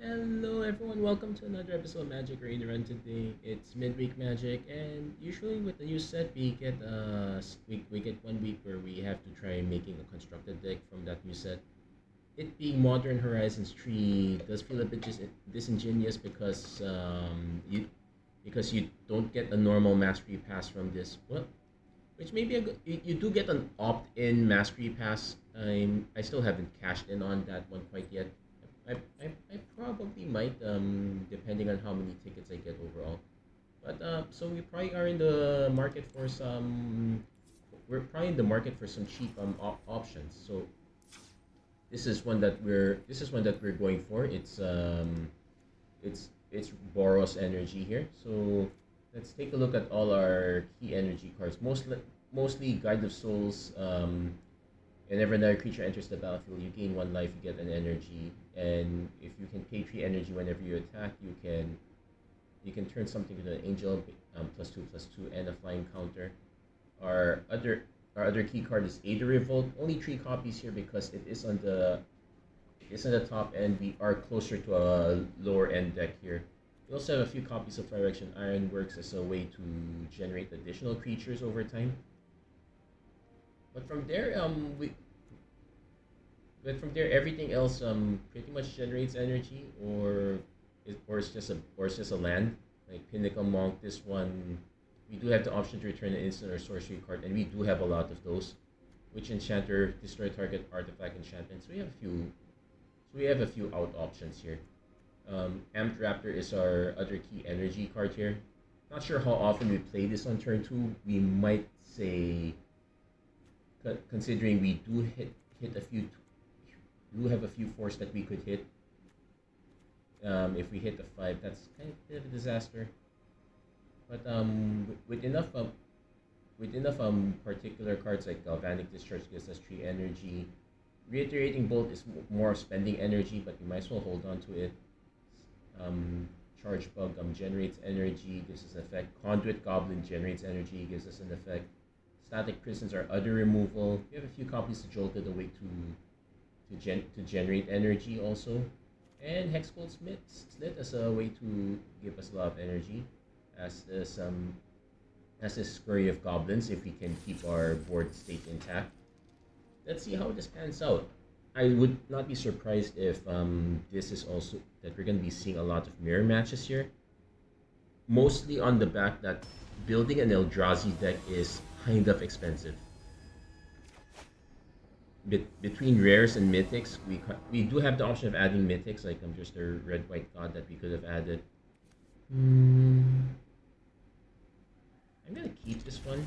Hello everyone, welcome to another episode of Magic Raid Run today. It's midweek magic, and usually with the new set we get we get 1 week where we have to try making a constructed deck from that new set. It being Modern Horizons 3 does feel a bit just disingenuous because you don't get a normal mastery pass from this. Well, which may be a good. You do get an opt-in mastery pass. I still haven't cashed in on that one quite yet. I probably might, depending on how many tickets I get overall. But so we probably are in the market for some. We're probably in the market for some cheap options. So this is one that we're going for. It's Boros energy here. So let's take a look at all our key energy cards. Mostly Guide of Souls. Whenever another creature enters the battlefield, you gain 1 life, you get an energy, and if you can pay 3 energy whenever you attack, you can turn something into an angel, +2/+2, and a flying counter. Our other key card is Aether Revolt. Only 3 copies here because it's on the top end. We are closer to a lower end deck here. We also have a few copies of Fire Action Ironworks as a way to generate additional creatures over time. But from there, everything else pretty much generates energy, or it's just a land like Pinnacle Monk. This one, we do have the option to return an instant or sorcery card, and we do have a lot of those. Witch Enchanter, destroy target artifact enchantment. So we have a few out options here. Amped Raptor is our other key energy card here. Not sure how often we play this on turn 2. We might say, considering we hit a few, do have a few fours that we could hit. If we hit the 5, that's kind of a bit of a disaster. But with enough particular cards like Galvanic Discharge gives us 3 energy. Reiterating Bolt is more spending energy, but we might as well hold on to it. Charge Bug generates energy, gives us an effect. Conduit Goblin generates energy, gives us an effect. Static Prisons are other removal. We have a few copies of Jolted Awake to generate energy also. And Hexgold Slit as a way to give us a lot of energy. As this Scurry of Goblins if we can keep our board state intact. Let's see how this pans out. I would not be surprised if this is also that we're going to be seeing a lot of mirror matches here. Mostly on the back that building an Eldrazi deck is kind of expensive. Between rares and mythics, we do have the option of adding mythics, like just a red-white god that we could have added. I'm gonna keep this one.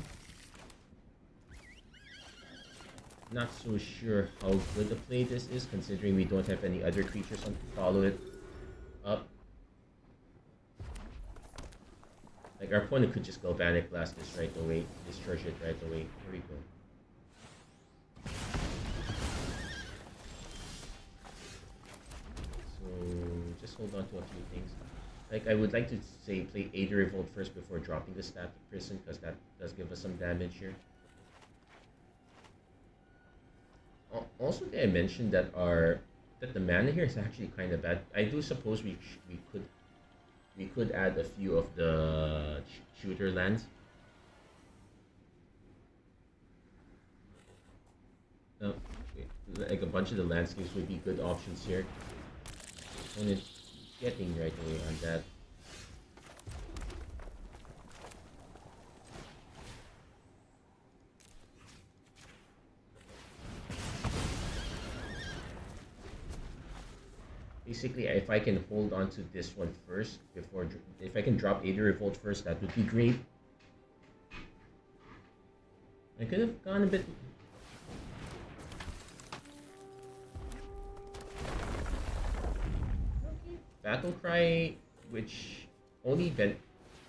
Not so sure how good a play this is, considering we don't have any other creatures to follow it up. Like, our opponent could just Galvanic Blast this right away, discharge it right away. Here we go. So, just hold on to a few things. Like, I would like to say play Aether Revolt first before dropping the Static Prison, because that does give us some damage here. Also, did I mention that the mana here is actually kind of bad? I do suppose we could add a few of the shooter lands. Like a bunch of the landscapes would be good options here. And it's getting right away on that. Basically, if I can hold on to this one first if I can drop Aether Revolt first, that would be great. I could have gone a bit. Battle Cry, which only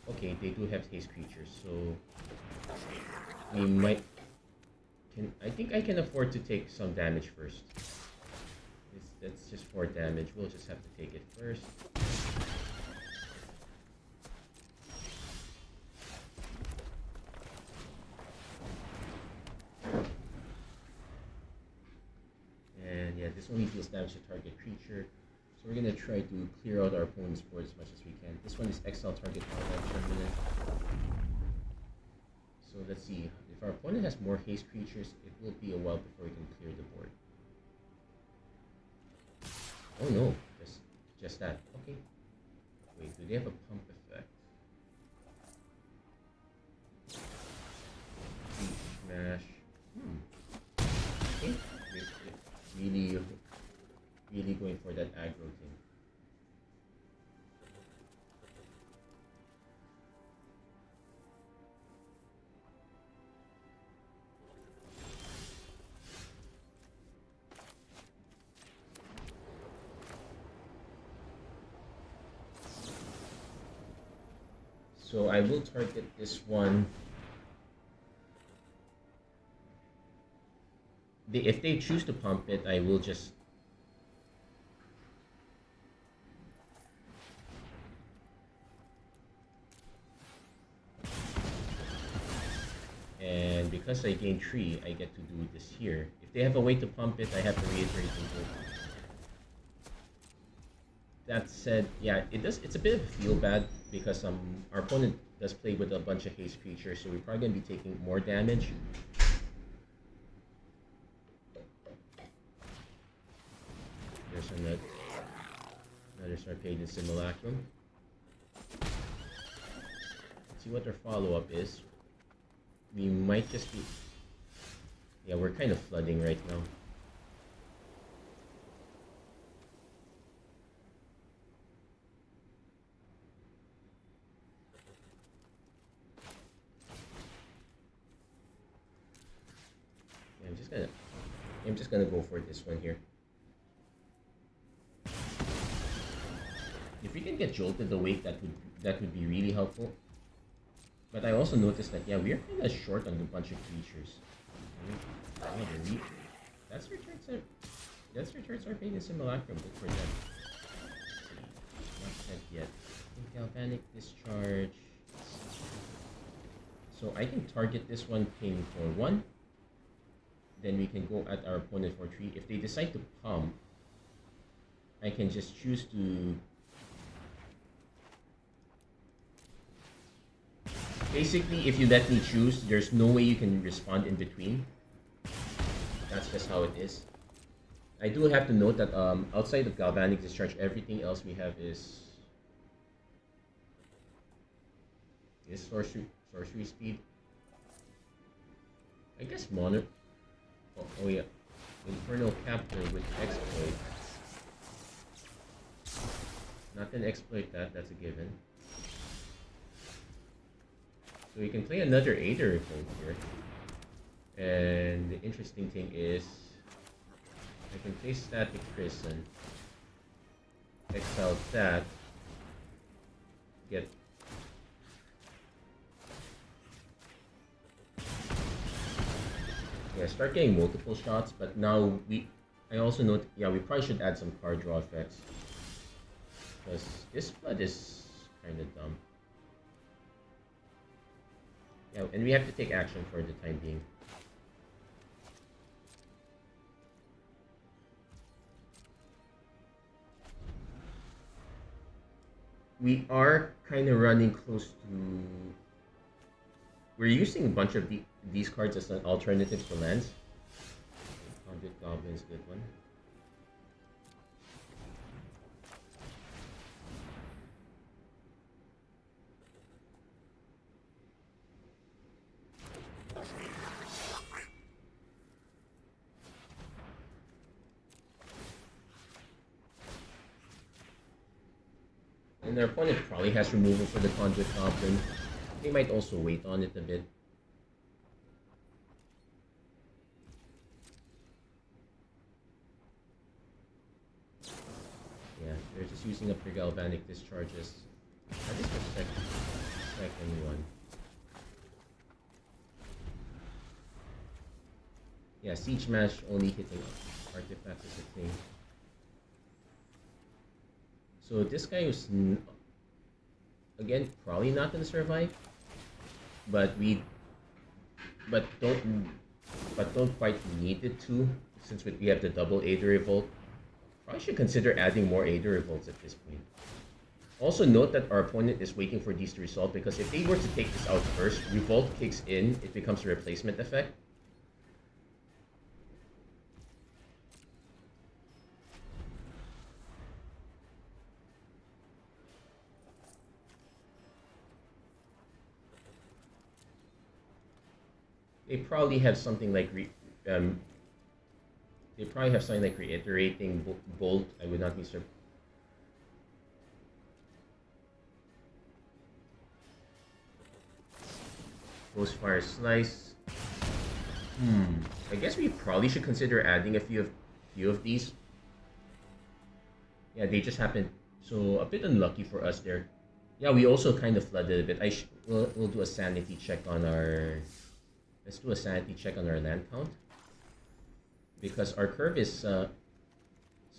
okay, they do have haste creatures, so we might. I think I can afford to take some damage first. That's just 4 damage. We'll just have to take it first. And yeah, this only deals damage to target creature. So we're gonna try to clear out our opponent's board as much as we can. This one is exile target permanent. So let's see. If our opponent has more haste creatures, it will be a while before we can clear the board. Oh no, just that. Okay. Wait, do they have a pump effect? Smash. Okay. Really going for that aggro thing. So I will target this one. If they choose to pump it, I will just... And because I gain 3, I get to do this here. If they have a way to pump it, I have to reiterate it. That said, yeah, it's a bit of a feel bad because our opponent does play with a bunch of haste creatures, so we're probably gonna be taking more damage. There's another Sarpedian Simulacrum. Let's see what their follow-up is. We might just be... Yeah, we're kind of flooding right now. Yeah, I'm just gonna go for this one here. If we can get jolted awake, that would be really helpful. But I also noticed that, yeah, we're kind of short on a bunch of creatures. That's your turn, Sarpedian Simulacrum. Good for them. Not sent yet. Galvanic Discharge. So I can target this one ping for 1. Then we can go at our opponent for 3. If they decide to pump, I can just choose to... Basically, if you let me choose, there's no way you can respond in between. That's just how it is. I do have to note that outside of Galvanic Discharge, everything else we have is sorcery speed. I guess Mono... Oh yeah, Infernal Captor with Exploit. Not gonna exploit that, that's a given. So we can play another Aether Revolt here. And the interesting thing is, I can play Static Prison, exile that, get... Yeah, start getting multiple shots, but now I also note, yeah, we probably should add some card draw effects. Because this flood is kind of dumb. Yeah, and we have to take action for the time being. We are kind of running close to... We're using a bunch of these cards as an alternative to lands. Conduit Goblin's a good one. And their opponent probably has removal for the Conduit Goblin. They might also wait on it a bit. Yeah, they're just using up their Galvanic Discharges. I just expect anyone. Yeah, Siege Mash only hitting artifacts is a thing. So this guy was, again, probably not gonna survive, but don't quite need it to, since we have the double Aether Revolt. probably should consider adding more Aether Revolts at this point. Also note that our opponent is waiting for these to resolve, because if they were to take this out first, Revolt kicks in, it becomes a replacement effect. They probably have something like reiterating bolt. I would not be surprised. Ghostfire Slice. I guess we probably should consider adding a few of these. Yeah, they just happened. So a bit unlucky for us there. Yeah, we also kind of flooded a bit. We'll do a sanity check on our. Let's do a sanity check on our land count, because our curve is. So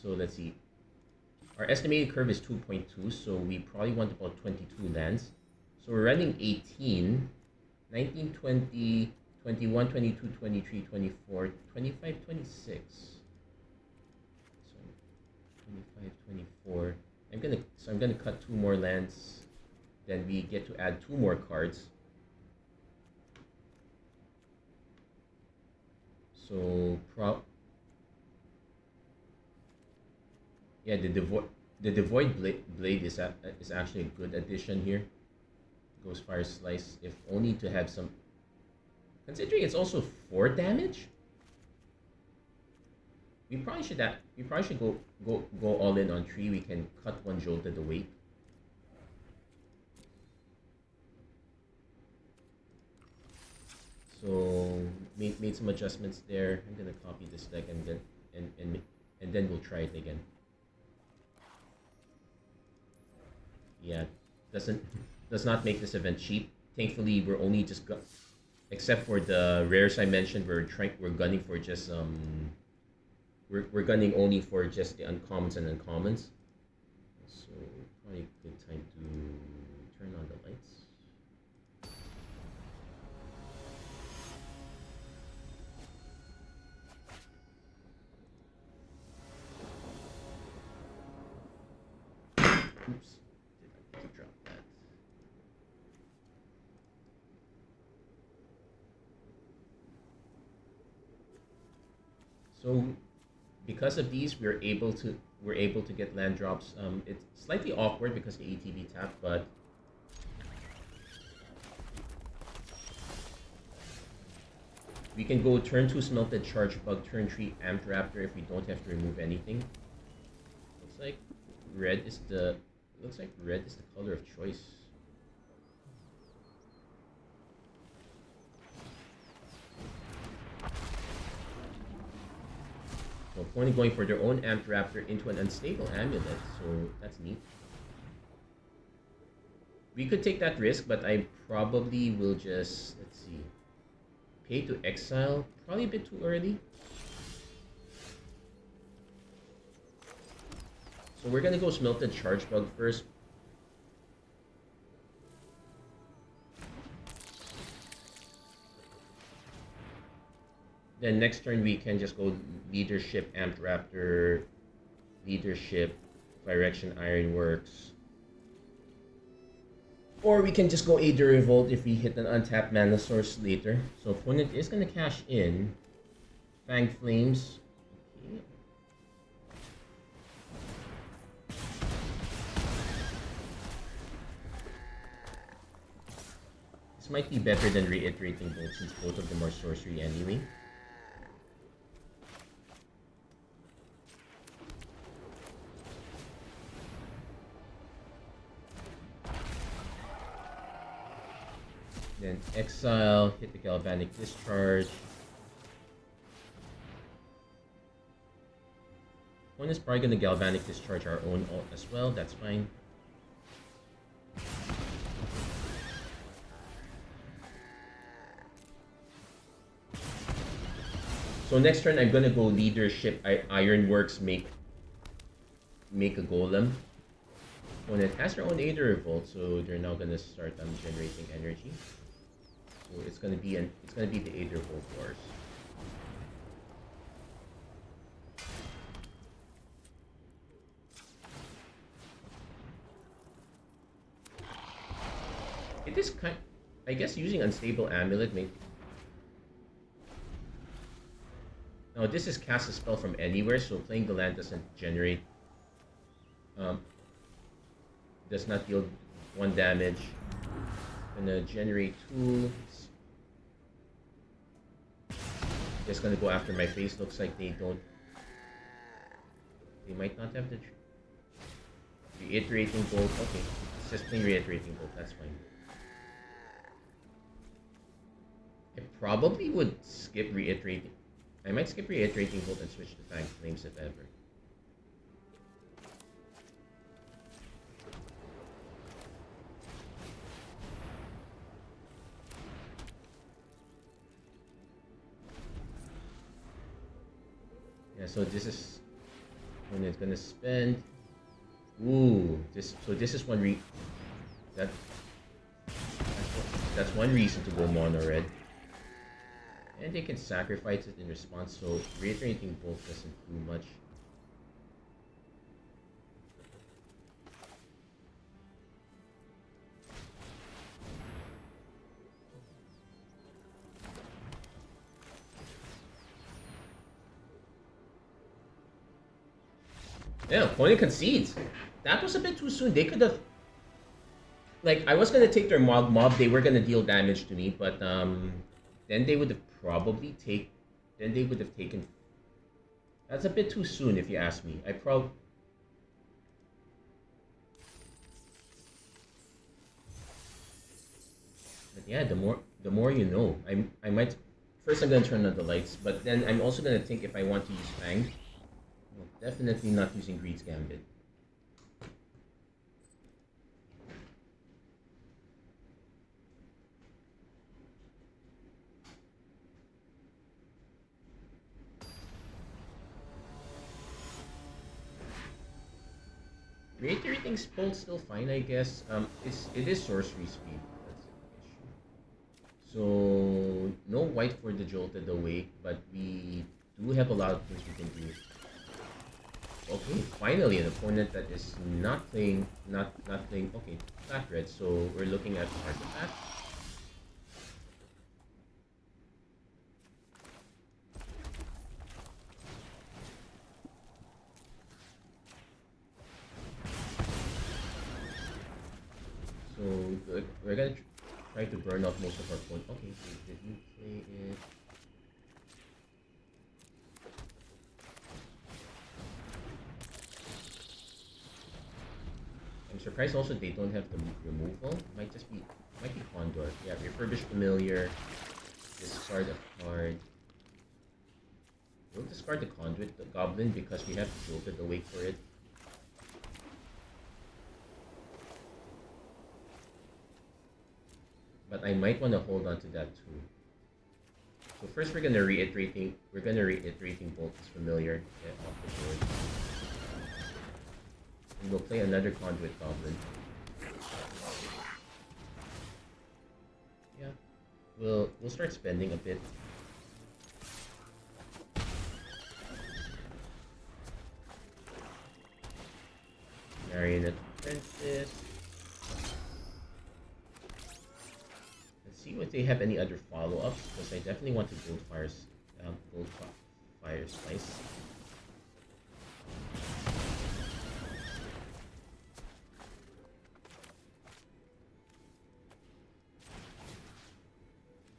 let's see. Our estimated curve is 2.2, so we probably want about 22 lands. So we're running 18, 19, 20, 21, 22, 23, 24, 25, 26. So 25, 24. I'm gonna cut 2 more lands. Then we get to add 2 more cards. So yeah, the Devoid Blade is actually a good addition here. Ghostfire Slice, if only to have some. Considering it's also 4 damage, we probably should go all in on 3. We can cut 1 Jolted Awake. So made some adjustments there. I'm gonna copy this deck and then we'll try it again. Yeah, does not make this event cheap. Thankfully, we're only just except for the rares I mentioned, we're gunning for just we're gunning only for just the uncommons and uncommons. So probably a good time to turn on the lights. Oops, did I drop that? So because of these, we're able to get land drops. It's slightly awkward because the ATB tap, but we can go turn 2 Smelted Charge Bug, turn 3 Amped Raptor if we don't have to remove anything. Looks like red is the color of choice. So opponent going for their own Amped Raptor into an unstable amulet, so that's neat. We could take that risk, but I probably will just, let's see, pay to exile, probably a bit too early. So we're gonna go Smelted Charge Bug first. Then next turn we can just go Leadership, Amped Raptor, Leadership, Direction Ironworks. Or we can just go Aether Revolt if we hit an untapped mana source later. So opponent is gonna cash in. Fang Flames. Okay. This might be better than Reiterating Bolt since both of them are sorcery anyway. Then exile, hit the Galvanic Discharge. One is probably going to Galvanic Discharge our own ult as well, that's fine. So next turn I'm going to go Leadership, Ironworks, make a Golem. Opponent has their own Aether Revolt, so they're now going to start generating energy. So it's gonna be the Aether Revolt Wars. It is kind. I guess using unstable amulet make. Now this is cast a spell from anywhere, so playing the land doesn't generate. Um, does not deal 1 damage. Gonna generate 2. Just gonna go after my face. Looks like they don't. They might not have the reiterating bolt. Okay, it's just playing reiterating bolt. That's fine. I probably would skip reiterating. I might skip reiterating bolt and switch to Fang Flames if ever. Yeah, so this is when it's gonna spend. Ooh, this is one that that's one reason to go mono red. And they can sacrifice it in response, so reiterating bolt doesn't do much. Yeah, opponent concedes. That was a bit too soon. They could have, like, I was gonna take their mob. They were gonna deal damage to me, but then they would have probably then they would have taken. That's a bit too soon, if you ask me. But yeah, the more you know. I might first I'm gonna turn on the lights, but then I'm also gonna think if I want to use Fang. Well, definitely not using Greed's Gambit. Reiterating Bolt's still fine, I guess. It is sorcery speed. That's the issue. So no white for the Jolted Awake, but we do have a lot of things we can do. Okay, finally an opponent that is not playing, not playing. Okay, flat red. So we're looking at artifact. So we're gonna try to burn off most of our points. Okay, did you play it? I'm surprised also they don't have the removal. Might be Condor. Yeah, Refurbished Familiar. Discard a card. We'll discard the Conduit, the Goblin, because we have Jolted Awake for it. But I might want to hold on to that too. So first we're gonna reiterating bolt is familiar, get off the board. And we'll play another Conduit Goblin. Yeah. We'll start spending a bit. Marionette Apprentice. See if they have any other follow-ups, because I definitely want to Gold Fire Slice.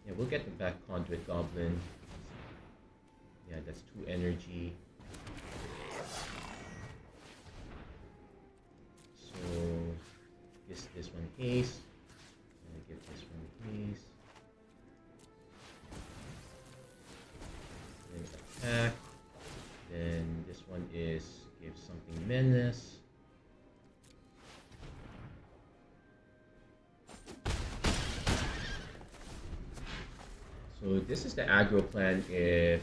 Yeah, we'll get the back Conduit Goblin. Yeah, that's 2 energy. So this one haste. Give this one haste. Then attack. Then this one is give something menace. So this is the aggro plan if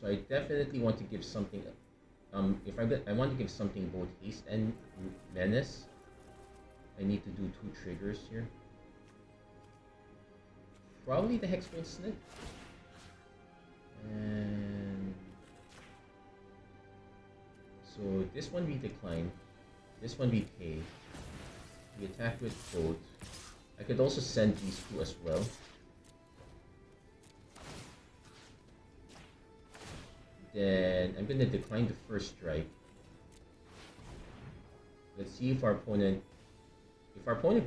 So I definitely want to give something. if I want to give something both haste and menace, I need to do 2 triggers here. Probably the Hexgold Slit. And so this one we decline, this one we pay. We attack with both. I could also send these 2 as well. Then I'm gonna decline the first strike. Let's see if our opponent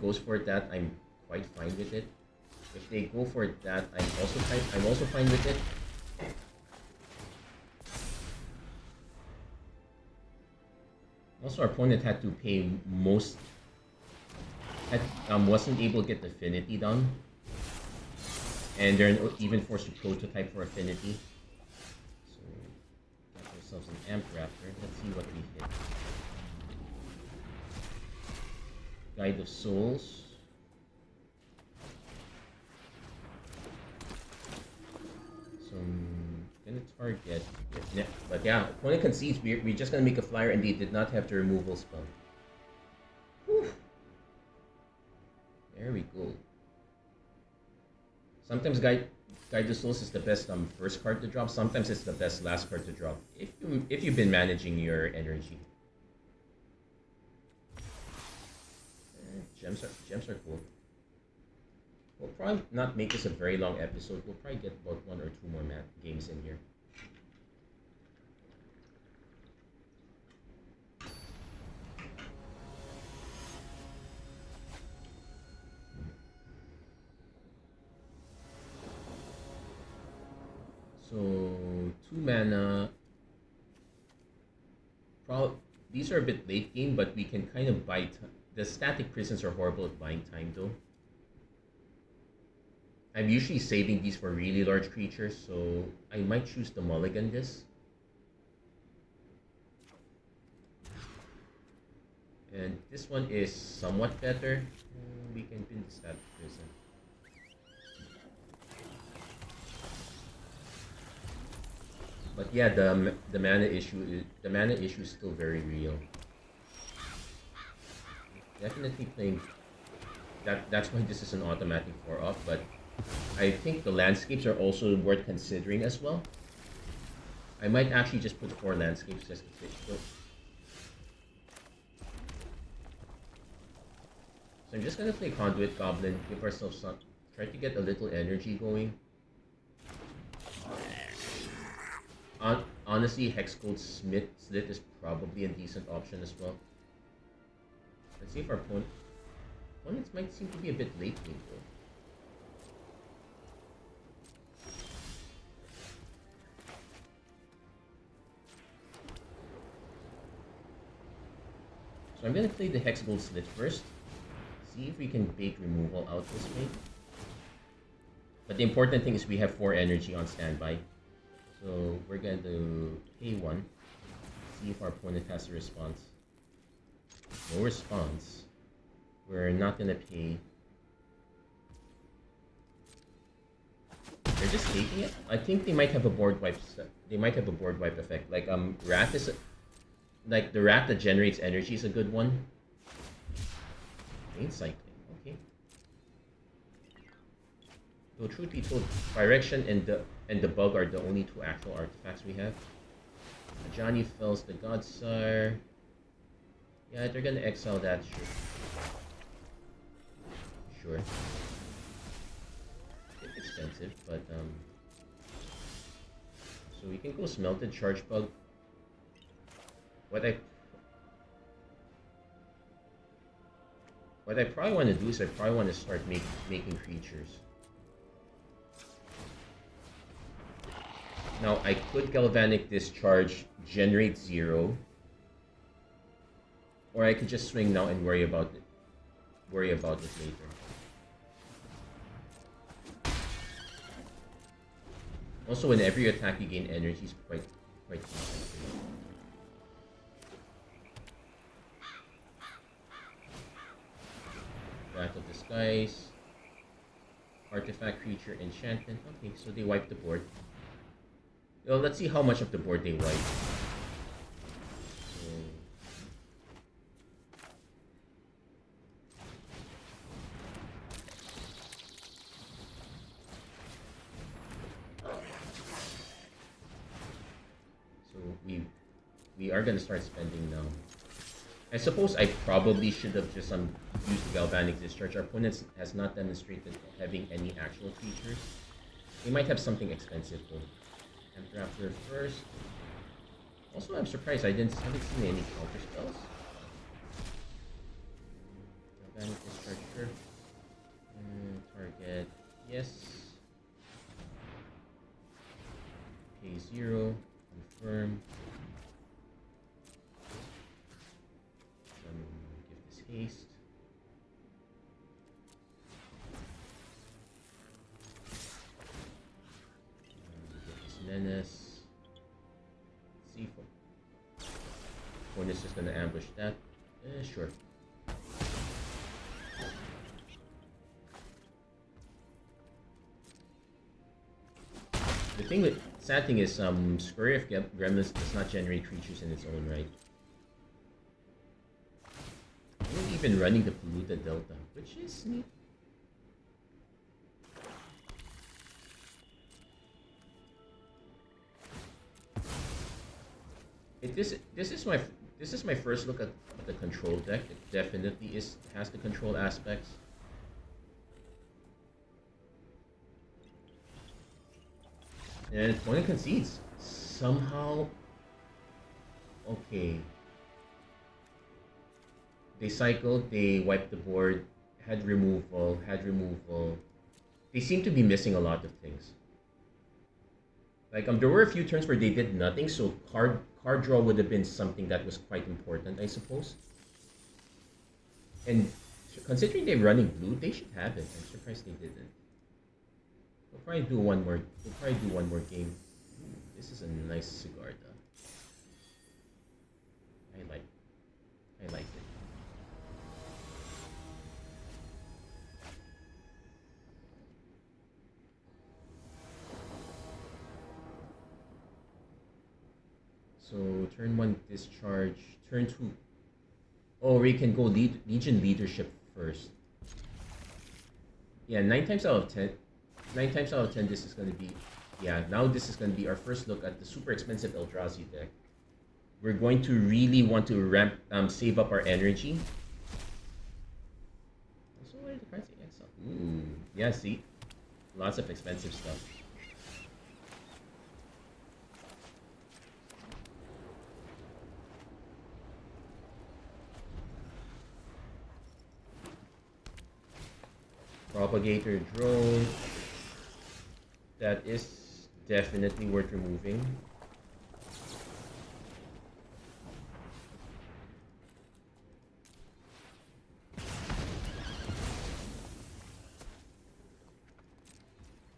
goes for that, I'm quite fine with it. If they go for that, I'm also fine with it. Also, our opponent had to pay wasn't able to get Affinity done, and they're even forced to prototype for Affinity. So, got ourselves an Amp Raptor. Let's see what we hit. Guide of Souls. So I'm gonna target it. But yeah, opponent concedes. We're just gonna make a flyer, and they did not have the removal spell. Whew. There we go. Sometimes Guide of Souls is the best first card to drop. Sometimes it's the best last card to drop if you've been managing your energy. Gems are cool. We'll probably not make this a very long episode. We'll probably get about 1 or 2 more games in here. So 2 mana. These are a bit late game, but we can kind of buy time. The static prisons are horrible at buying time though. I'm usually saving these for really large creatures, so I might choose to mulligan this. And this one is somewhat better. We can pin the static prison. But yeah, the mana issue is still very real. Definitely playing that's why this is an automatic 4-off, but I think the landscapes are also worth considering as well. I might actually just put 4 landscapes just to fit. So I'm just gonna play Conduit Goblin, give ourselves some, try to get a little energy going. Honestly, Hexgold Slit is probably a decent option as well. Let's see if our opponents might seem to be a bit late game though. So I'm gonna play the Hexgold Slit first. See if we can bait removal out this way. But the important thing is we have 4 energy on standby. So we're going to pay 1. See if our opponent has a response. No response. We're not gonna pay. They're just taking it. I think they might have a board wipe. They might have a board wipe effect. Like Rat is like the rat that generates energy is a good one. Main cycling. Okay. Though truth be told, Direction and the Bug are the only 2 actual artifacts we have. Johnny Fells the Godsire. Yeah, they're gonna exile that, sure. It's expensive, but so we can go Smelted Charge Bug. What I probably want to do is I probably want to start making creatures. Now I could Galvanic Discharge, generate 0. Or I could just swing now and worry about it later. Also, whenever you attack, you gain energy is quite decent. Wrath of Disguise, Artifact, Creature, Enchantment. Okay, so they wipe the board. Well, let's see how much of the board they wipe. we are gonna start spending now. I suppose I probably should have just used the Galvanic Discharge. Our opponent has not demonstrated having any actual creatures. They might have something expensive though. Raptor first. Also, I'm surprised I haven't seen any counter spells. Galvanic Discharge, sure. Target, yes. Pay 0, confirm. Give this haste. Give this menace. C4. Opponent's just gonna ambush that. Sure. The sad thing is, Scurry of Gremlins does not generate creatures in its own right. I'm even running the Polluted Delta, which is neat. This is my first look at the control deck. It definitely has the control aspects. And opponent concedes. Somehow... Okay. They cycled, they wiped the board, had removal. They seem to be missing a lot of things. Like, there were a few turns where they did nothing, so card draw would have been something that was quite important, I suppose. And considering they're running blue, they should have it. I'm surprised they didn't. We'll probably do one more game. Ooh, this is a nice cigar, though. I like it. So turn 1 discharge, turn 2. Oh, we can go Legion Leadership first. Yeah, 9 times out of 10 this is going to be... Yeah, now this is going to be our first look at the super expensive Eldrazi deck. We're going to really want to save up our energy. Also, what are the cards against? Ooh, yeah, see? Lots of expensive stuff. Propagator Drone. That is definitely worth removing.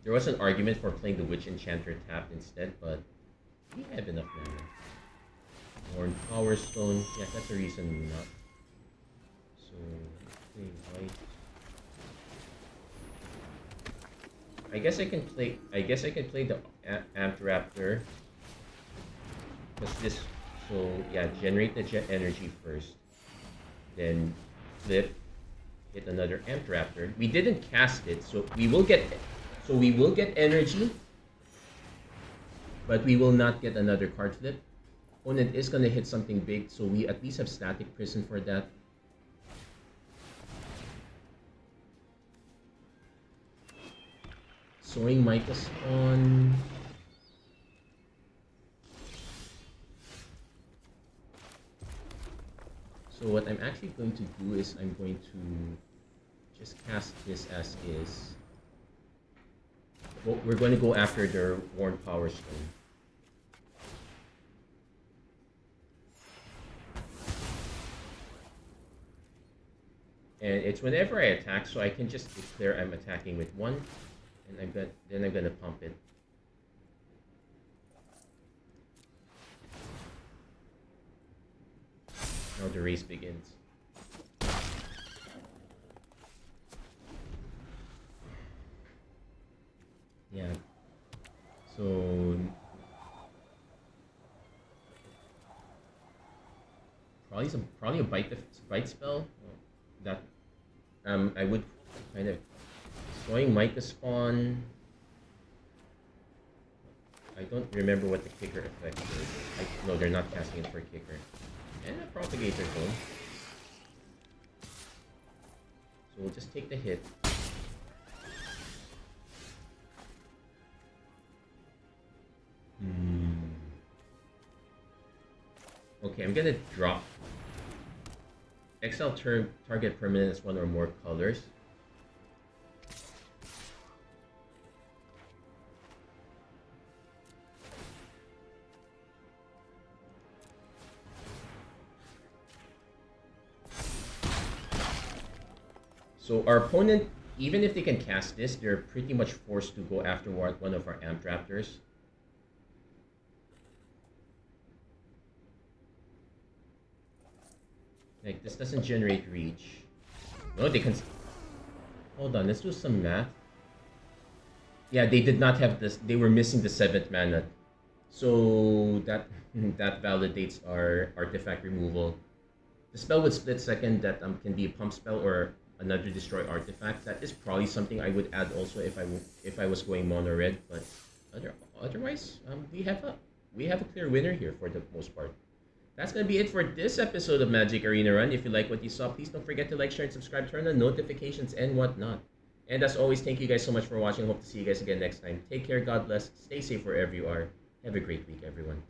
There was an argument for playing the Witch Enchanter tapped instead, but we have enough mana. Worn Power Stone. Yeah, that's a reason not. So, play white. I guess I can play the Amped Raptor. So yeah, generate the energy first. Then flip, hit another Amped Raptor. We didn't cast it, so we will get energy, but we will not get another card flip. Opponent is gonna hit something big, so we at least have Static Prison for that. Sowing Mica Spawn. So what I'm actually going to do is I'm going to just cast this as is. Well, we're going to go after their Worn Power Stone. And it's whenever I attack, so I can just declare I'm attacking with 1. And then I'm gonna pump it. Now the race begins. Yeah. So probably a bite spell. That I would kind of. Destroying Mica Spawn. I don't remember what the kicker effect is. No, they're not casting it for kicker. And a propagator zone. So we'll just take the hit. Okay, I'm gonna drop. XL target permanent is one or more colors. So our opponent, even if they can cast this, they're pretty much forced to go after one of our Amp Raptors. Like, this doesn't generate reach. No, they can... Hold on, let's do some math. Yeah, they did not have this. They were missing the 7th mana. So that validates our artifact removal. The spell with split second that can be a pump spell or another destroy artifact. That is probably something I would add also if I was going mono red. But otherwise, we have a clear winner here for the most part. That's going to be it for this episode of Magic Arena Run. If you like what you saw, please don't forget to like, share, and subscribe, turn on notifications, and whatnot. And as always, thank you guys so much for watching. Hope to see you guys again next time. Take care, God bless, stay safe wherever you are. Have a great week, everyone.